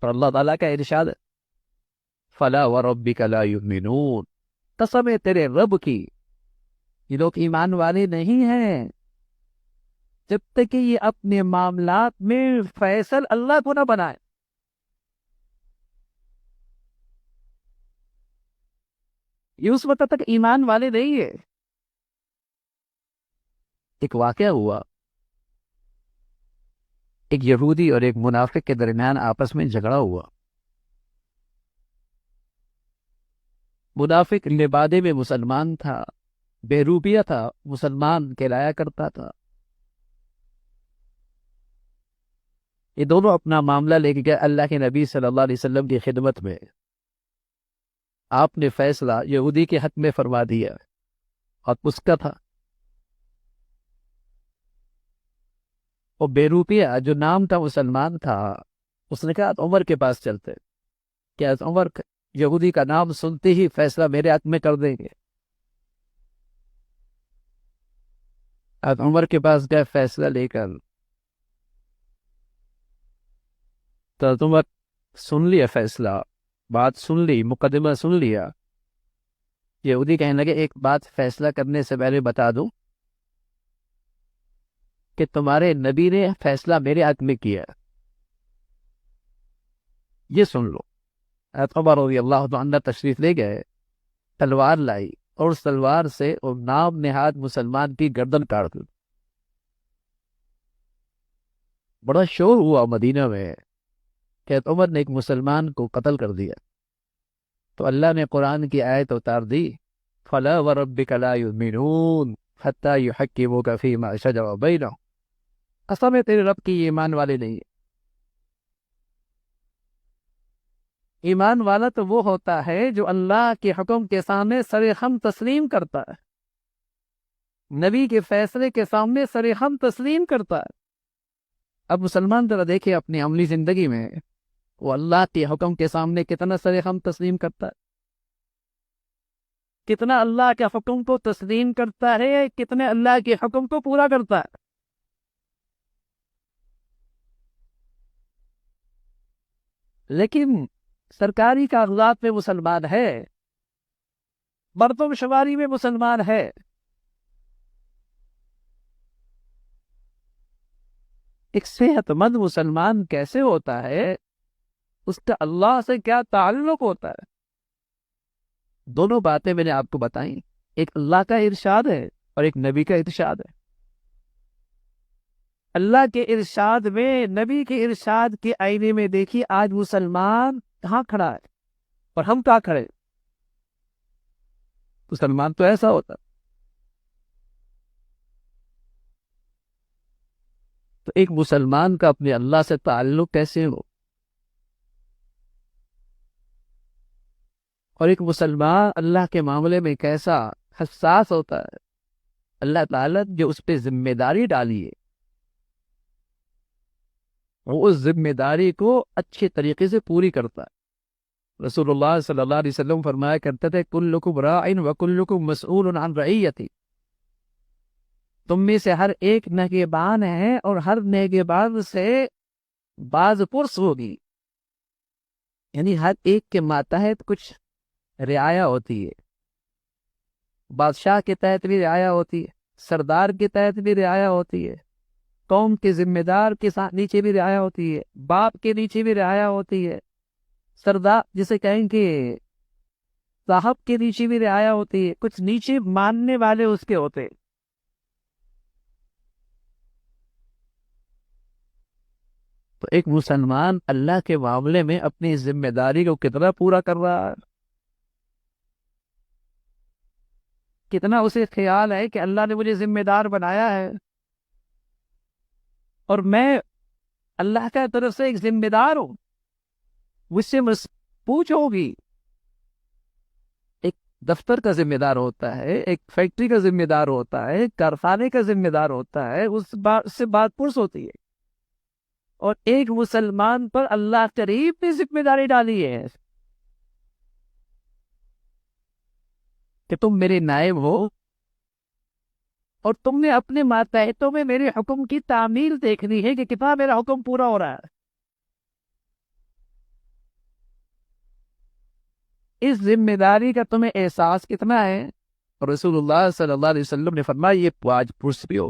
اور اللہ تعالیٰ کا ارشاد ہے فلا وربک لا یؤمنون، قسم ہے تیرے رب کی، یہ لوگ ایمان والے نہیں ہیں جب تک کہ یہ اپنے معاملات میں فیصل اللہ کو نہ بنائے۔ یہ اس وقت تک ایمان والے نہیں ہے۔ ایک واقعہ ہوا، ایک یہودی اور ایک منافق کے درمیان آپس میں جھگڑا ہوا۔ منافق لبادے میں مسلمان تھا، بے روپیہ تھا، مسلمان کہلایا کرتا تھا۔ یہ دونوں اپنا معاملہ لے کے گئے اللہ کے نبی صلی اللہ علیہ وسلم کی خدمت میں۔ آپ نے فیصلہ یہودی کے حق میں فرما دیا اور اس کا تھا، اور بے روپیہ جو نام تھا مسلمان تھا، اس نے کہا عمر کے پاس چلتے، کیا عمر یہودی کا نام سنتے ہی فیصلہ میرے حق میں کر دیں گے؟ اب عمر کے پاس گئے فیصلہ لے کر، تو عمر سن لیا فیصلہ، بات سن لی، مقدمہ سن لیا۔ یہودی کہنے لگے ایک بات فیصلہ کرنے سے پہلے بتا دوں کہ تمہارے نبی نے فیصلہ میرے حق میں کیا، یہ سن لو۔ عمر رضی اللہ عنہ تشریف لے گئے، تلوار لائی اور اس تلوار سے اور نام نہاد مسلمان کی گردن کاٹ دی۔ بڑا شور ہوا مدینہ میں کہ عمر نے ایک مسلمان کو قتل کر دیا۔ تو اللہ نے قرآن کی آیت اتار دی فَلَا وَرَبِّكَ لَا يُؤْمِنُونَ حَتَّى يُحَكِّمُوكَ فِي مَا شَجَرَ بَيْنَهُمْ، قسم ہے تیرے رب کی، ایمان والے نہیں۔ ایمان والا تو وہ ہوتا ہے جو اللہ کے حکم کے سامنے سرخم تسلیم کرتا ہے، نبی کے فیصلے کے سامنے سرخم تسلیم کرتا ہے۔ اب مسلمان ذرا دیکھے اپنی عملی زندگی میں وہ اللہ کے حکم کے سامنے کتنا سرخم تسلیم کرتا ہے، کتنا اللہ کے حکم کو تسلیم کرتا ہے، کتنے اللہ کے حکم کو پورا کرتا ہے۔ لیکن سرکاری کاغذات میں مسلمان ہے، مردم شماری میں مسلمان ہے، ایک صحت مند مسلمان کیسے ہوتا ہے، اس کا اللہ سے کیا تعلق ہوتا ہے؟ دونوں باتیں میں نے آپ کو بتائیں، ایک اللہ کا ارشاد ہے اور ایک نبی کا ارشاد ہے۔ اللہ کے ارشاد میں، نبی کے ارشاد کے آئینے میں دیکھیے آج مسلمان کہاں کھڑا ہے اور ہم کہاں کھڑے؟ مسلمان تو ایسا ہوتا۔ تو ایک مسلمان کا اپنے اللہ سے تعلق کیسے ہو، اور ایک مسلمان اللہ کے معاملے میں کیسا حساس ہوتا ہے، اللہ تعالیٰ جو اس پہ ذمہ داری ڈالی ہے وہ اس ذمہ داری کو اچھے طریقے سے پوری کرتا ہے۔ رسول اللہ صلی اللہ علیہ وسلم فرمایا کرتے تھے کلکم راع وکلکم مسئول عن رعیتہ، تم میں سے ہر ایک نگہبان ہے اور ہر نگہبان سے باز پرس ہوگی، یعنی ہر ایک کے ماتحت کچھ رعایا ہوتی ہے، بادشاہ کے تحت بھی رعایا ہوتی ہے، سردار کے تحت بھی رعایا ہوتی ہے، قوم کے ذمہ دار کے نیچے بھی رعایا ہوتی ہے، باپ کے نیچے بھی رعایا ہوتی ہے، سردار جسے کہیں کہ صاحب کے نیچے بھی رعایا ہوتی ہے، کچھ نیچے ماننے والے اس کے ہوتے ہیں۔ تو ایک مسلمان اللہ کے معاملے میں اپنی ذمہ داری کو کتنا پورا کر رہا ہے، کتنا اسے خیال ہے کہ اللہ نے مجھے ذمہ دار بنایا ہے اور میں اللہ کا طرف سے ایک ذمہ دار ہوں، مجھ سے پوچھو گی۔ ایک دفتر کا ذمہ دار ہوتا ہے، ایک فیکٹری کا ذمہ دار ہوتا ہے، کارخانے کا ذمہ دار ہوتا ہے، اس سے بات پرس ہوتی ہے، اور ایک مسلمان پر اللہ قریب نے ذمہ داری ڈالی ہے کہ تم میرے نائب ہو اور تم نے اپنے ماتحتوں میں میرے حکم کی تعمیل دیکھنی ہے کہ کتنا میرا حکم پورا ہو رہا ہے۔ اس ذمہ داری کا تمہیں احساس کتنا ہے؟ رسول اللہ صلی اللہ علیہ وسلم نے فرمایا یہ 5 پرس بھی ہو.